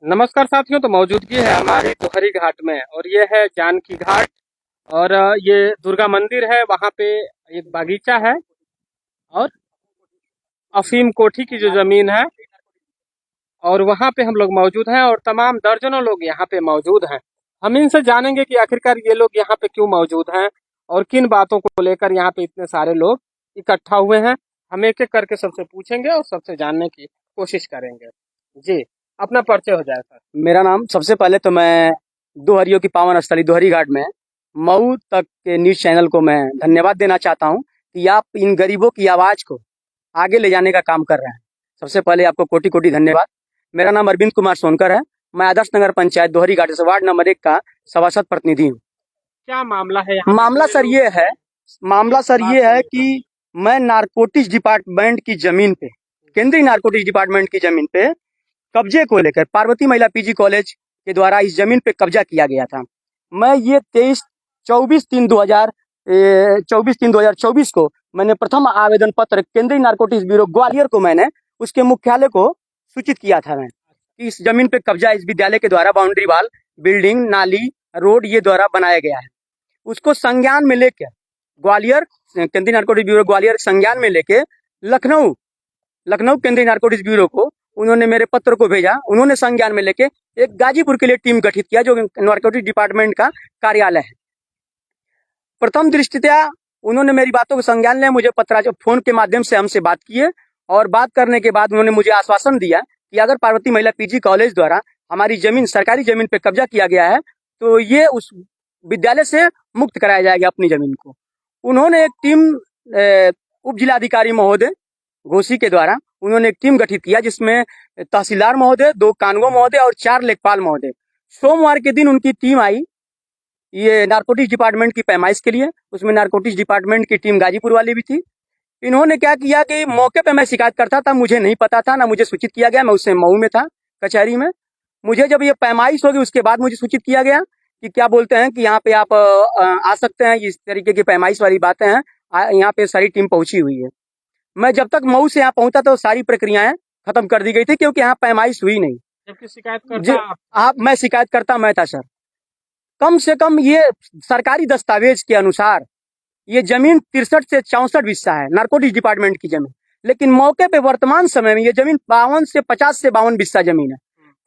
नमस्कार साथियों। तो मौजूदगी है हमारी दोहरी घाट में और ये है जानकी घाट। और ये दुर्गा मंदिर है, वहाँ पे एक बागीचा है और अफीम कोठी की जो जमीन है, और वहाँ पे हम लोग मौजूद हैं और तमाम दर्जनों लोग यहाँ पे मौजूद हैं। हम इनसे जानेंगे कि आखिरकार ये लोग यहाँ पे क्यों मौजूद हैं और किन बातों को लेकर यहाँ पे इतने सारे लोग इकट्ठा हुए हैं। हम एक एक करके सबसे पूछेंगे और सबसे जानने की कोशिश करेंगे। जी, अपना परिचय हो जाए सर। मेरा नाम, सबसे पहले तो मैं दोहरियों की पावन स्थली दोहरी घाट में मऊ तक के न्यूज चैनल को मैं धन्यवाद देना चाहता हूं कि आप इन गरीबों की आवाज को आगे ले जाने का काम कर रहे हैं। सबसे पहले आपको कोटि कोटि धन्यवाद। मेरा नाम अरविंद कुमार सोनकर है। मैं आदर्श नगर पंचायत दोहरी घाट से वार्ड नंबर 1 का सभासद प्रतिनिधि हूँ। क्या मामला है यहाँ? मामला सर ये है कि मैं नारकोटिक्स डिपार्टमेंट की जमीन पे, केंद्रीय नारकोटिक्स डिपार्टमेंट की जमीन पे कब्जे को लेकर पार्वती महिला पीजी कॉलेज के द्वारा इस जमीन पे कब्जा किया गया था। मैं ये 24/3/2024 को मैंने प्रथम आवेदन पत्र केंद्रीय नारकोटिक्स ब्यूरो ग्वालियर को मैंने उसके मुख्यालय को सूचित किया था मैं कि इस जमीन पे कब्जा इस विद्यालय के द्वारा बाउंड्री वाल, बिल्डिंग, नाली, रोड ये द्वारा बनाया गया है। उसको संज्ञान में लेकर ग्वालियर केंद्रीय नारकोटिक्स ब्यूरो ग्वालियर संज्ञान में लेके लखनऊ केंद्रीय नारकोटिक्स ब्यूरो को उन्होंने मेरे पत्र को भेजा। उन्होंने संज्ञान में लेके एक गाजीपुर के लिए टीम गठित किया जो नारकोटिक्स डिपार्टमेंट का कार्यालय है। प्रथम दृष्टया उन्होंने मेरी बातों को संज्ञान लिया, मुझे पत्र फोन के माध्यम से हमसे बात किए और बात करने के बाद उन्होंने मुझे आश्वासन दिया कि अगर पार्वती महिला पीजी कॉलेज द्वारा हमारी जमीन, सरकारी जमीन पे कब्जा किया गया है तो ये उस विद्यालय से मुक्त कराया जाएगा अपनी जमीन को। उन्होंने एक टीम उप जिलाधिकारी महोदय घोसी के द्वारा उन्होंने एक टीम गठित किया जिसमें तहसीलदार महोदय, 2 कानगो महोदय और 4 लेखपाल महोदय। सोमवार के दिन उनकी टीम आई ये नारकोटिक्स डिपार्टमेंट की पैमाइश के लिए। उसमें नारकोटिक्स डिपार्टमेंट की टीम गाजीपुर वाली भी थी। इन्होंने क्या किया कि मौके पे मैं शिकायत करता था, मुझे नहीं पता था, ना मुझे सूचित किया गया। मैं उससे मऊ में था कचहरी में। मुझे जब ये पैमाइश होगी उसके बाद मुझे सूचित किया गया कि क्या बोलते हैं कि यहाँ पे आप आ सकते हैं, इस तरीके की पैमाइश वाली बातें हैं। यहाँ पे सारी टीम पहुंची हुई है। मैं जब तक मऊ से यहाँ पहुंचा तो सारी प्रक्रियाएं खत्म कर दी गई थी क्योंकि यहाँ पैमाइश हुई नहीं। जबकि शिकायत मैं शिकायत करता मैं था सर। कम से कम ये सरकारी दस्तावेज के अनुसार ये जमीन 63 से 64 हिस्सा है, नारकोटिक्स डिपार्टमेंट की जमीन। लेकिन मौके पे वर्तमान समय में ये जमीन 52 से 50 से 52 हिस्सा जमीन है।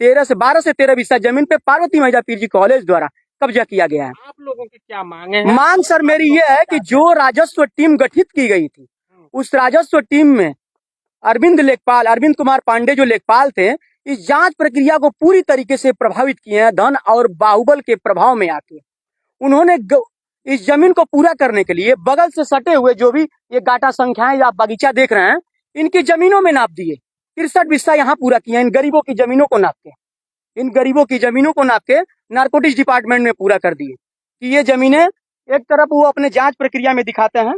12 से 13 हिस्सा जमीन पे पार्वती महिला पीजी कॉलेज द्वारा कब्जा किया गया है। आप लोगों की क्या मांगे हैं? मांग सर मेरी ये है कि जो राजस्व टीम गठित की गई थी उस राजस्व टीम में अरविंद कुमार पांडे जो लेखपाल थे, इस जांच प्रक्रिया को पूरी तरीके से प्रभावित किए हैं। धन और बाहुबल के प्रभाव में आके उन्होंने इस जमीन को पूरा करने के लिए बगल से सटे हुए जो भी ये गाटा संख्याएं या बगीचा देख रहे हैं, इनकी जमीनों में नाप दिए। 63 हिस्सा यहाँ पूरा किया। इन गरीबों की जमीनों को नाप के नारकोटिक्स डिपार्टमेंट में पूरा कर दिए कि ये जमीनें एक तरफ वो अपने जांच प्रक्रिया में दिखाते हैं।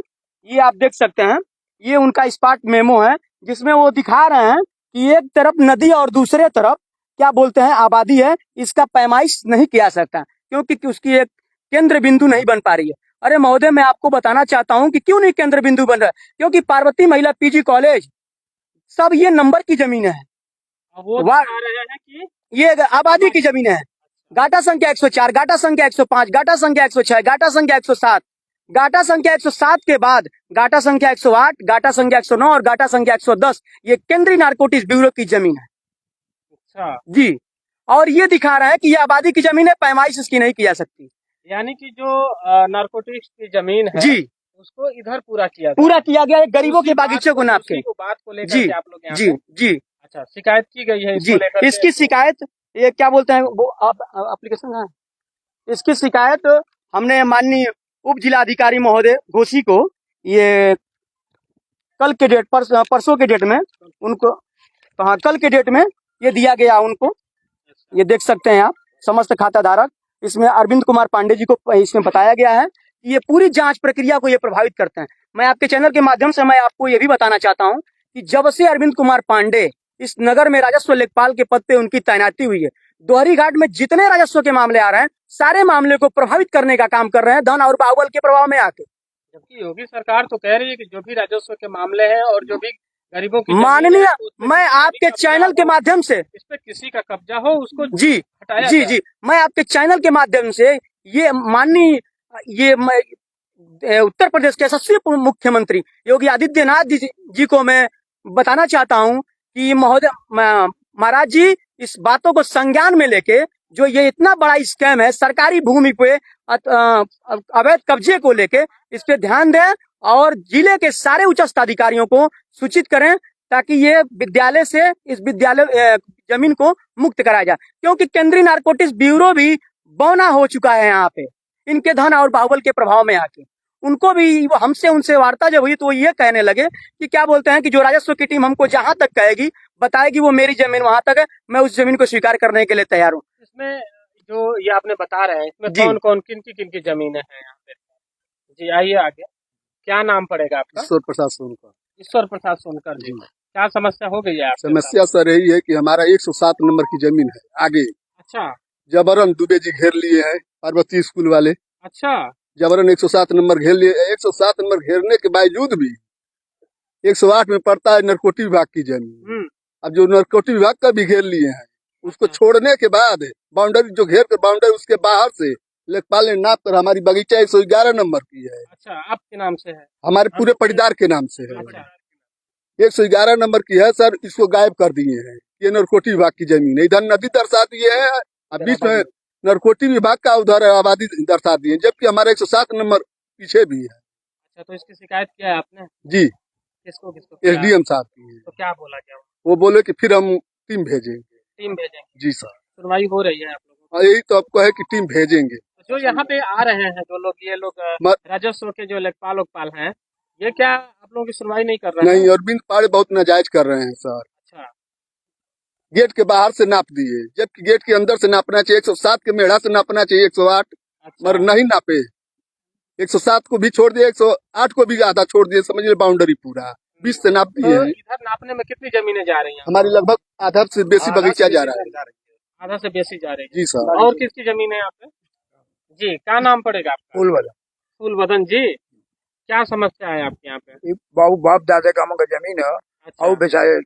ये आप देख सकते हैं, ये उनका स्पॉट मेमो है जिसमें वो दिखा रहे हैं कि एक तरफ नदी और दूसरे तरफ क्या बोलते हैं आबादी है। इसका पैमाइश नहीं किया सकता क्योंकि उसकी एक केंद्र बिंदु नहीं बन पा रही है। अरे महोदय, मैं आपको बताना चाहता हूं कि क्यों नहीं केंद्र बिंदु बन रहा है, क्योंकि पार्वती महिला पीजी कॉलेज सब ये नंबर की जमीन है। वो बता रहे हैं कि ये आबादी की जमीन है। गाटा संख्या 104, गाटा संख्या 105, गाटा संख्या 106, गाटा संख्या 107, गाटा संख्या 107 के बाद गाटा संख्या 108, गाटा संख्या 109 और गाटा संख्या 110 ये केंद्रीय नारकोटिक्स ब्यूरो की जमीन है। अच्छा जी, और ये दिखा रहा है कि ये आबादी की जमीन है, पैमाइश इसकी नहीं की जा सकती। यानी कि जो नारकोटिक्स की जमीन है जी, उसको इधर पूरा किया गया है गरीबों के बागीचे को नाप के। बात को लेकर जी के आप लोग यहाँ जी पे जी अच्छा शिकायत की गई है जी। इसकी शिकायत ये क्या बोलते हैं वो एप्लीकेशन है, इसकी शिकायत हमने माननीय उप जिलाधिकारी महोदय घोसी को ये कल के डेट परसों के डेट में उनको, हाँ कल के डेट में ये दिया गया उनको। ये देख सकते हैं आप समस्त खाता धारक। इसमें अरविंद कुमार पांडे जी को इसमें बताया गया है कि ये पूरी जांच प्रक्रिया को ये प्रभावित करते हैं। मैं आपके चैनल के माध्यम से मैं आपको ये भी बताना चाहता हूं कि जब से अरविंद कुमार पांडे इस नगर में राजस्व लेखपाल के पद पे उनकी तैनाती हुई है, दोहरी घाट में जितने राजस्व के मामले आ रहे हैं सारे मामले को प्रभावित करने का काम कर रहे हैं, धन और बाहुबल के प्रभाव में आके। जबकि योगी सरकार तो कह रही है कि जो भी राजस्व के मामले हैं और जो भी गरीबों की जमीन माननीय, है, तो उस पे मैं किसी का भी आपके कब्जा चैनल के हो, माध्यम से, इस पे किसी का कब्जा हो उसको जी हटाया जी जाए। जी, मैं आपके चैनल के माध्यम से ये माननीय, ये मैं उत्तर प्रदेश के यशस्वी मुख्यमंत्री योगी आदित्यनाथ जी को मैं बताना चाहता हूं कि महोदय, महाराज जी, इस बातों को संज्ञान में लेके जो ये इतना बड़ा स्कैम है सरकारी भूमि पे अवैध कब्जे को लेके, इस पे ध्यान दें और जिले के सारे उच्च अधिकारियों को सूचित करें ताकि ये विद्यालय से इस विद्यालय जमीन को मुक्त कराया जाए, क्योंकि केंद्रीय नारकोटिक्स ब्यूरो भी बौना हो चुका है यहाँ पे इनके धन और बाहुबल के प्रभाव में आके। उनको भी वो हमसे उनसे वार्ता जब हुई तो वो ये कहने लगे कि क्या बोलते हैं कि जो राजस्व की टीम हमको जहां तक कहेगी बताएगी वो मेरी जमीन वहां तक है, मैं उस जमीन को स्वीकार करने के लिए तैयार हूँ। इसमें जो ये आपने बता रहे हैं, इसमें जी। कौन कौन किन की जमीनें हैं यहाँ पे? जी आइए आगे। क्या नाम पड़ेगा आपका? ईश्वर प्रसाद सोनकर। ईश्वर प्रसाद सोनकर जी। क्या समस्या हो गई है आपके साथ? समस्या सर यही है कि हमारा 107 नंबर की जमीन है आगे, अच्छा जबरन दुबे जी घेर लिए हैं, पार्वती स्कूल वाले अच्छा। जबरन 107 नंबर घेर लिए। 107 नंबर घेरने के बावजूद भी 108 में पड़ता है नरकोटी विभाग की जमीन। अब जो नरकोटी विभाग का भी घेर लिए हैं, उसको अच्छा। छोड़ने के बाद बाउंड्री जो घेर कर बाउंड्री उसके बाहर से लेखपाल ने नाप कर हमारी बगीचा 111 नंबर की है, अच्छा आपके नाम से है? हमारे पूरे परिवार के नाम से है। अच्छा 111 नंबर की है सर, इसको गायब कर दिए हैं। ये नरकोटी विभाग की जमीन है, इधर नदी दर्शा दिए हैं और बीच में नरकोटी विभाग का उधर आबादी दर्शा दिए, जबकि हमारा 107 नंबर पीछे भी है। अच्छा, तो इसकी शिकायत किया है आपने? जी, किसको किसको किया? एसडीएम साहब की है। तो क्या बोला क्या वो बोले कि फिर हम टीम भेजेंगे। टीम भेजेंगे? जी सर, सुनवाई हो रही है आप लोगों हाँ, यही तो आपको है कि टीम भेजेंगे। की? जो यहाँ पे आ रहे हैं जो लोग, ये लोग म- राजस्व के जो लेखपाल उकपाल हैं, ये क्या आप लोगों की सुनवाई नहीं कर रहे हैं? नहीं, और बिन पाड़े बहुत नाजायज कर रहे हैं सर। अच्छा गेट के बाहर से नाप दिए, जबकि गेट के अंदर से नापना चाहिए। 107 के मेढ़ा से नापना चाहिए 108, अच्छा। मगर नहीं नापे। 107 को भी छोड़ दिए, 108 को भी आधा छोड़ दिए, समझ लीजिए बाउंड्री पूरा 20 से नाप दिए तो हैं। इधर नापने में कितनी जमीनें जा रही हैं? हमारी लगभग आधा से बेसी बगीचा जा रहा है। आधा से बेसी जा रही है। जी सर। और किसकी जमीन है यहाँ पे? जी क्या नाम पड़ेगा आपका? फूलवदन जी, क्या समस्या है आपके यहाँ पे? बाबू बाप दादा का हमका जमीन है अच्छा और बेचारे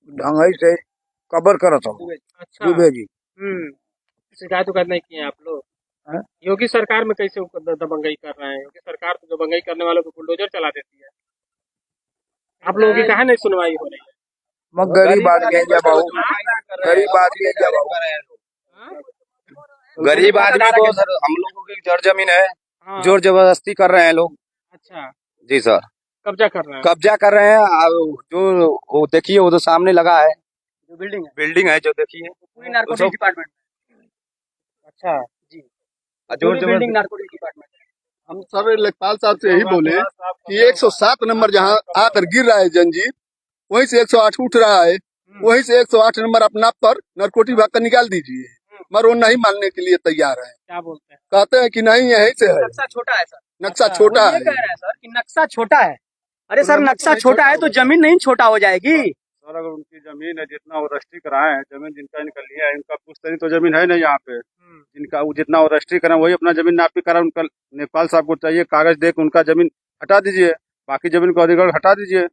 ढंगाई से कबर करत हम अच्छा। डूबे जी। शिकायत उकायत नहीं किए आप लोग? हैं? योगी सरकार में कैसे दबंगई कर रहे हैं? योगी सरकार तो दबंगई करने वालों को बुलडोजर चला देती है। आप लोगों की कहा नहीं सुनवाई हो रही है? मग गरीब आदमी है जब बाबू, गरीब आदमी है जब हाँ? गरीब आदमी को सर हम लोगों की जड़ जमीन है, हाँ, जोर जबरदस्ती कर रहे हैं लोग। अच्छा जी सर, कब्जा कर रहे हैं। कब्जा कर रहे हैं। अब जो वो देखिए, वो तो सामने लगा है, जो बिल्डिंग है जो देखिए, पूरी नारकोटिक्स डिपार्टमेंट, अच्छा जी जोर बिल्डिंग जबरदस्ती। Narcotics department. हम सर लेखपाल साहब से यही बोले कि 107 नंबर जहाँ आकर गिर रहा है जंजीर, वहीं से 108 उठ रहा है, वहीं से 108 नंबर अपना पर नरकोटी विभाग का निकाल दीजिए, मगर वो नहीं मानने के लिए तैयार है। क्या बोलते हैं? कहते हैं कि नहीं यहीं से है, नक्शा छोटा है सर, नक्शा अच्छा, छोटा वो ये है। कह रहे हैं सर कि नक्शा छोटा है। अरे तो सर नंबर नक्शा नहीं छोटा छोटा है तो होगा। जमीन नहीं छोटा हो जाएगी। सर अगर उनकी जमीन है, जितना वो रजिस्ट्री कराए हैं, जमीन जिनका इनका लिया है, इनका पुश्तैनी तो जमीन है नहीं यहाँ पे। जिनका वो जितना वो रजिस्ट्री करा वही अपना जमीन नापी करा। उनका नेपाल साहब को चाहिए कागज दे के उनका जमीन हटा दीजिए, बाकी जमीन को अधिकार हटा दीजिए।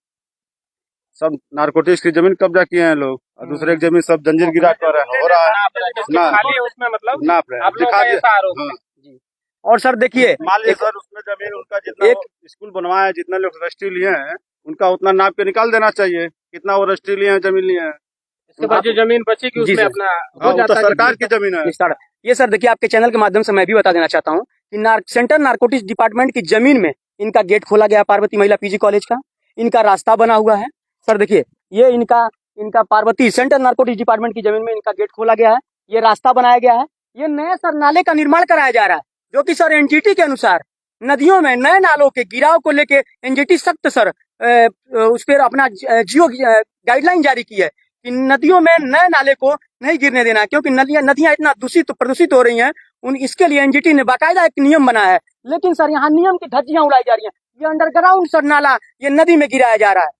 सब नारकोटिक्स की जमीन कब्जा किए हैं लोग, और दूसरे की जमीन सब जंजीर गिरा कर हो रहा है। नाप रहे हैं, जिसकी ना। खाली है उसमें मतलब नाप रहे हैं, आप लोगों दिखा का दिए। ऐसा आरोप है। हाँ। और सर देखिए, मान लीजिए सर उसमें जमीन उनका जितना एक- वो स्कूल बनवाया है, जितने लोग रजिस्ट्री लिए हैं, उनका उतना नाप के निकाल देना चाहिए, कितना वो रजिस्ट्री लिए हैं, जमीन लिए हैं। इसके बाद जो जमीन बचेगी जी उसमें सर। अपना हाँ, हो वो जाता तो है। सरकार की जमीन है। ये सर देखिए, आपके चैनल के माध्यम से मैं भी बता देना चाहता हूँ कि सेंट्रल नारकोटिक्स डिपार्टमेंट की जमीन में इनका गेट खोला गया, पार्वती महिला पीजी कॉलेज का, इनका रास्ता बना हुआ है। सर देखिए, ये इनका पार्वती सेंट्रल नारकोटिक्स डिपार्टमेंट की जमीन में इनका गेट खोला गया है, ये रास्ता बनाया गया है। ये नए सर नाले का निर्माण कराया जा रहा है, जो कि सर एनजीटी के अनुसार नदियों में नए नालों के गिराव को लेके एनजीटी सख्त सर उस पर अपना जियो गाइडलाइन जारी की है कि नदियों में नए नाले को नहीं गिरने देना है, क्योंकि नदियां इतना प्रदूषित हो रही हैं। इसके लिए एनजीटी ने बाकायदा एक नियम बनाया है, लेकिन सर यहाँ नियम की धज्जियां उड़ाई जा रही हैं। ये अंडरग्राउंड सर नाला ये नदी में गिराया जा रहा है।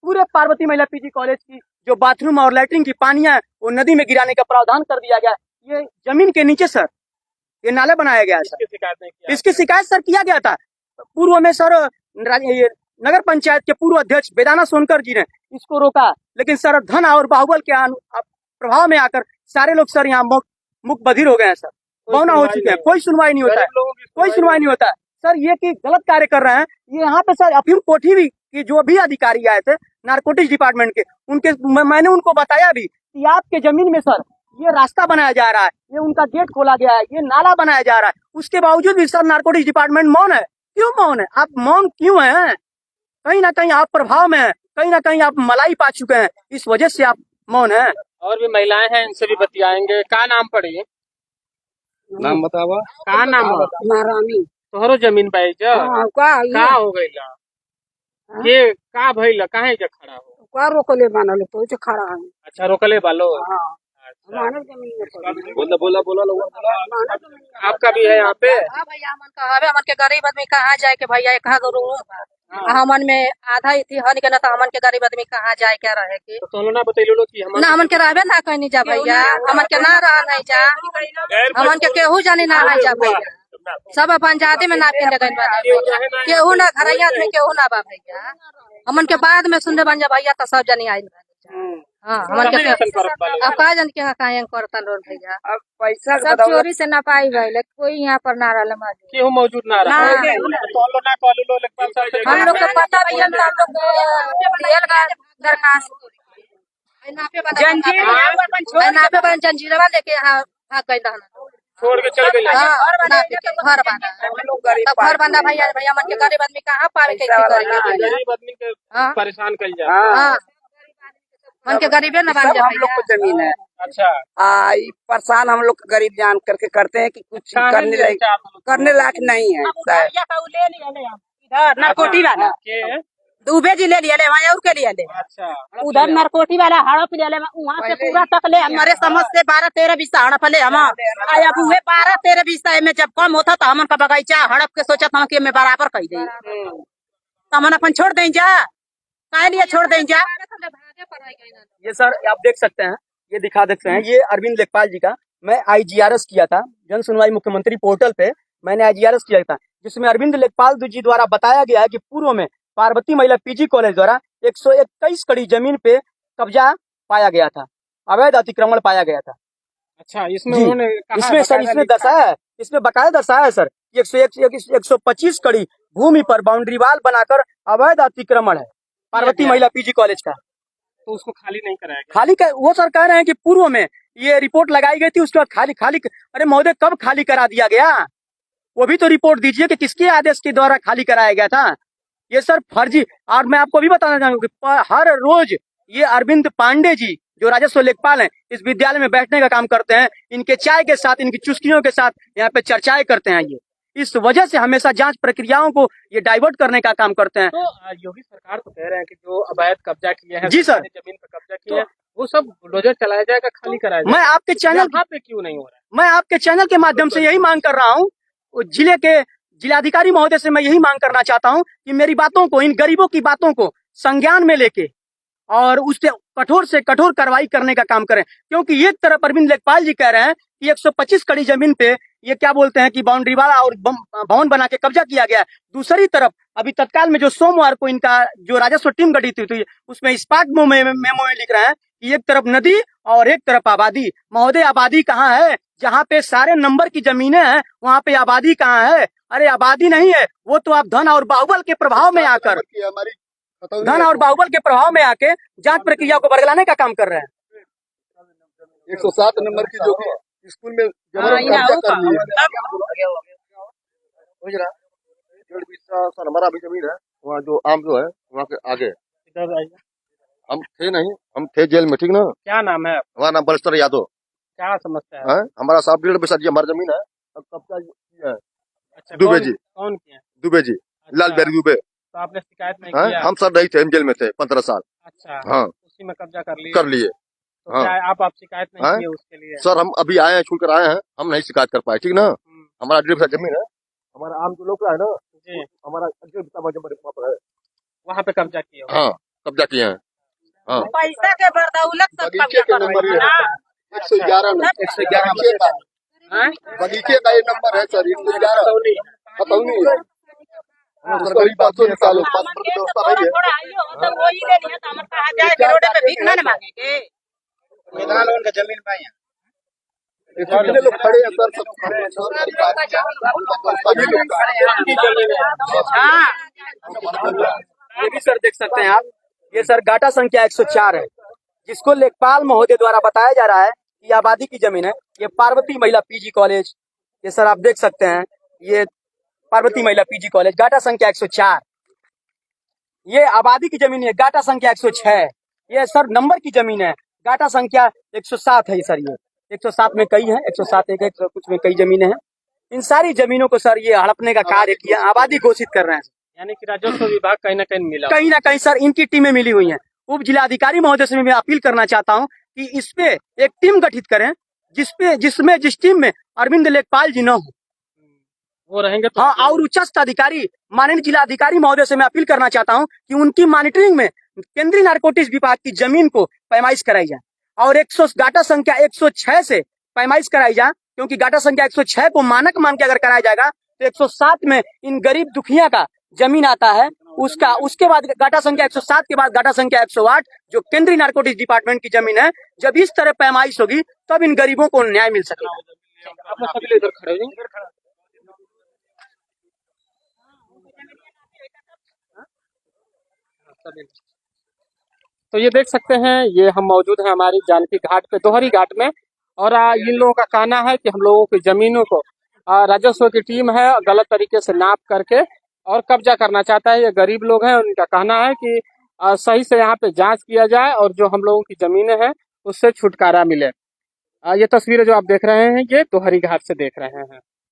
पूरे पार्वती महिला पीजी कॉलेज की जो बाथरूम और लैट्रिन की पानी है वो नदी में गिराने का प्रावधान कर दिया गया है। ये जमीन के नीचे सर ये नाला बनाया गया है सर। इसकी शिकायत नहीं किया? इसकी शिकायत सर किया गया था पूर्व में सर। ये नगर पंचायत के पूर्व अध्यक्ष बेदाना सोनकर जी ने इसको रोका, लेकिन सर धन और बाहुबल के प्रभाव में आकर सारे लोग सर यहाँ मुख बधिर हो गए हैं सर, बौना हो चुके हैं, कोई सुनवाई नहीं होता है, कोई सुनवाई नहीं होता है सर। ये कि गलत कार्य कर रहे हैं। ये यहाँ पे सर अफीम कोठी भी कि जो भी अधिकारी आए थे नारकोटिक्स डिपार्टमेंट के, उनके मैंने उनको बताया भी कि आपके जमीन में सर ये रास्ता बनाया जा रहा है, ये उनका गेट खोला गया है, ये नाला बनाया जा रहा है, उसके बावजूद भी सर नारकोटिक्स डिपार्टमेंट मौन है। क्यों मौन है? आप मौन क्यों है? कहीं ना कहीं आप प्रभाव में है, कहीं ना कहीं आप मलाई पा चुके हैं, इस वजह से आप मौन है। और भी महिलाएं हैं, इनसे भी बतियाएंगे। का नाम पड़ी? नाम बतावा। का नाम है? नारायणी। तोहरो जमीन बेच का हो गईला? ये का भइल? काहे जे खड़ा हो? का रोकले बानल तो जे खड़ा है। अच्छा, रोकले बालो। हां, मानव जमीन में पड़ी। बोला बोला बोला बोला। आपका भी है यहाँ पे? हां भैया, हमन का हवे, हमन के गरीब आदमी कहाँ जाए के भैया, कहाँ करो हमन में आधा इति हन के ना, तो हमन के गरीब आदमी कहाँ जाए के रहे के। तो सोनो ना बतैलो कि हम ना हमन के रहबे ना कहनी जा भैया, हमन के ना रह नहीं जा, हमन के केहू जाने ना है जा भैया, सब अपन जाति में ना के लगन बना, केहू ना घरैया में केहू ना बा भैया। हमन के बाद में सुनने बन जा भैया, तो सब जनी आइल। हां, हमन के अब का जन के काहे करता लोन भैया, अब पैसा सब चोरी से ना पाई गइल, कोई यहाँ पर ना रहल मौजूद, केहू मौजूद ना रहा। तोलो ना कॉलो लेकिन हम लोग के पता भैया, हम लोग दियल बा दरखास्त नापे बन जंजीरवा लेके हां गइल रहना, छोड़ के चल गइल। घर बना, तब घर बना भैया, भैया मन के गरीब आदमी कहाँ पावे के गरीब आदमी के परेशान कइल जा। हां, मन के गरीबे न बन जा। हम लोग को जमीन है। अच्छा, परेशान हम लोग गरीब जान करके करते हैं कि कुछ करने लायक नहीं है। नारकोटी वाला दुबे जी ले लिया ले, वहाँ और के लिए ले। अच्छा, उधर नारकोटी वाला हड़प ले ले, वहाँ से पूरा तक ले हमारे समझ से 12-13 बीसा हड़प ले हम, अब उहे 12-13 बीसा में जब कम होता तो हमन का बगीचा हड़प के सोचत हम कि मैं बराबर कह दे, तो हमन अपन छोड़ दें जा, काहे लिए छोड़ दें जा। ये सर आप देख सकते हैं, ये दिखा सकते हैं, ये अरविंद लेखपाल जी का मैं IGRS किया था, जन सुनवाई मुख्यमंत्री पोर्टल पे मैंने IGRS किया था, जिसमें अरविंद लेखपाल जी द्वारा बताया गया है कि पूर्व में पार्वती महिला PG कॉलेज द्वारा 121 कड़ी जमीन पे कब्जा पाया गया था, अवैध अतिक्रमण पाया गया था। अच्छा, इसमें उन्होंने इसमें सर इसमें दर्शाया है, इसमें बकाया दर्शाया है सर 125 कड़ी भूमि पर बाउंड्री वाल बनाकर अवैध अतिक्रमण है पार्वती महिला PG कॉलेज का, तो उसको खाली नहीं कराया गया। खाली कर, वो सर कह रहे हैं कि पूर्व में ये रिपोर्ट लगाई गई थी, उसके बाद खाली अरे महोदय कब खाली करा दिया गया? वो भी तो रिपोर्ट दीजिए कि किसके आदेश के द्वारा खाली कराया गया था। ये सर फर्जी। और मैं आपको भी बताना चाहूंगा कि हर रोज ये अरविंद पांडे जी जो राजस्व लेखपाल हैं इस विद्यालय में बैठने का काम करते हैं, इनके चाय के साथ, इनकी चुस्कियों के साथ यहाँ पे चर्चाएं करते हैं। ये इस वजह से हमेशा जांच प्रक्रियाओं को ये डाइवर्ट करने का काम करते हैं। तो योगी सरकार तो कह रहे हैं कि जो अवैध कब्जा किए हैं, जी सर, जमीन पर कब्जा किए हैं, वो सब बुलडोजर चलाया जाएगा, खाली कराया जाएगा। मैं आपके चैनल पे क्यों नहीं हो रहा है? मैं आपके चैनल के माध्यम से यही मांग कर रहा हूँ, जिले के जिलाधिकारी महोदय से मैं यही मांग करना चाहता हूँ कि मेरी बातों को, इन गरीबों की बातों को संज्ञान में लेके और उस पे कठोर से कठोर कार्रवाई करने का काम करें। क्योंकि एक तरफ अरविंद लेखपाल जी कह रहे हैं कि 125 कड़ी जमीन पे ये क्या बोलते हैं कि बाउंड्री वाला और भवन बना के कब्जा किया गया है। दूसरी तरफ अभी तत्काल में जो सोमवार को इनका जो राजस्व टीम गठित हुई थी उसमें इस्पात मेमो में लिख रहे हैं कि एक तरफ नदी और एक तरफ आबादी। महोदय आबादी कहाँ है? जहाँ पे सारे नंबर की जमीनें हैं वहाँ पे आबादी कहाँ है? अरे आबादी नहीं है, वो तो आप धन और बाहुबल के प्रभाव में आकर जांच प्रक्रिया को बरगलाने का काम कर रहे हैं। 107 नंबर की जो कि स्कूल में कब्जा कर लिया। हमारा अभी जमीन है वहाँ, जो आम जो है वहाँ के आगे। हम थे नहीं, हम थे जेल में, ठीक ना। क्या नाम है? हमारा नाम बलस्तर यादव। क्या समस्या है? हमारा साहब 1.5 पैसा जी हमारी जमीन है, अब कब्जा किया है। अच्छा, दुबे जी। कौन किया? दुबे जी। अच्छा, लाल बेरी दुबे। तो आपने शिकायत नहीं किया? हम सर नहीं थे, हम जेल में थे 15 साल। अच्छा, हाँ, उसी में कब्जा कर लिए? कर लिए। तो क्या आप शिकायत नहीं किए उसके लिए? सर हम अभी आए हैं, छूट कर आए हैं, हम नहीं शिकायत कर पाए, ठीक ना। हमारा 1.5 पैसा जमीन है, हमारा आम जो लोग है ना जी, हमारा 1.5 पैसा है, वहाँ पे कब्जा किया। हाँ, कब्जा किए हैं। हाँ, पैसा के बदौलत सब बगीचे के नंबर 111 बगीचे का ये नंबर है सर, 111 खतौनी है। उसको गरीब आदमी निकालो, पासपोर्ट की व्यवस्था नहीं है। थोड़ा आइयो तो वो ही ले लिया तो हम कहा जाए कि रोड पे भीख ना मांगेंगे। कितने लोग खड़े हैं सर, सब खड़े हैं, सब गरीब आदमी हैं, उनका व्यवस्था भी लोग का है। ये भी सर देख सकते हैं आप, ये सर गाटा संख्या 104 है, जिसको लेखपाल महोदय द्वारा बताया जा रहा है कि आबादी की जमीन है। ये पार्वती महिला पीजी कॉलेज, ये सर आप देख सकते हैं, ये पार्वती महिला पीजी कॉलेज गाटा संख्या 104। ये आबादी की जमीन है गाटा संख्या 106। ये सर नंबर की जमीन है गाटा संख्या 107 है सर। ये 107 में कई है, 107 एक कुछ में कई जमीनें हैं। इन सारी जमीनों को सर ये हड़पने का कार्य किया, आबादी घोषित कर रहे हैं। यानी कि राजस्व विभाग कहीं ना कहीं सर इनकी टीमें मिली हुई हैं। उप जिलाधिकारी महोदय से मैं अपील करना चाहता हूं कि इस पे एक टीम गठित करें, जिस टीम में अरविंद लेखपाल जी न हो, वो रहेंगे तो हाँ, और उच्चस्थ अधिकारी माननीय जिलाधिकारी महोदय से मैं अपील करना चाहता हूं कि उनकी मॉनिटरिंग में केंद्रीय नारकोटिक्स विभाग की जमीन को पैमाइश कराई जाए और गाटा संख्या 106 से पैमाइश कराई जाए, क्योंकि गाटा संख्या 106 को मानक मान के अगर कराया जाएगा तो 107 में इन गरीब दुखिया का जमीन आता है उसके बाद गाटा संख्या 107 के बाद गाटा संख्या 108 जो केंद्रीय नारकोटिक्स डिपार्टमेंट की जमीन है, जब इस तरह पैमाइश होगी तब इन गरीबों को न्याय मिल सकेगा। आप लोग सभी लोग इधर खड़े हो जाइए। तो ये देख सकते हैं, ये हम मौजूद हैं हमारी जानकी घाट पे, दोहरी घाट में, और इन लोगों का कहना है कि हम लोगों की जमीनों को राजस्व की टीम है गलत तरीके से नाप करके और कब्जा करना चाहता है। ये गरीब लोग हैं, उनका कहना है कि सही से यहाँ पे जांच किया जाए और जो हम लोगों की जमीनें हैं उससे छुटकारा मिले। ये तस्वीरें जो आप देख रहे हैं ये दोहरी घाट से देख रहे हैं।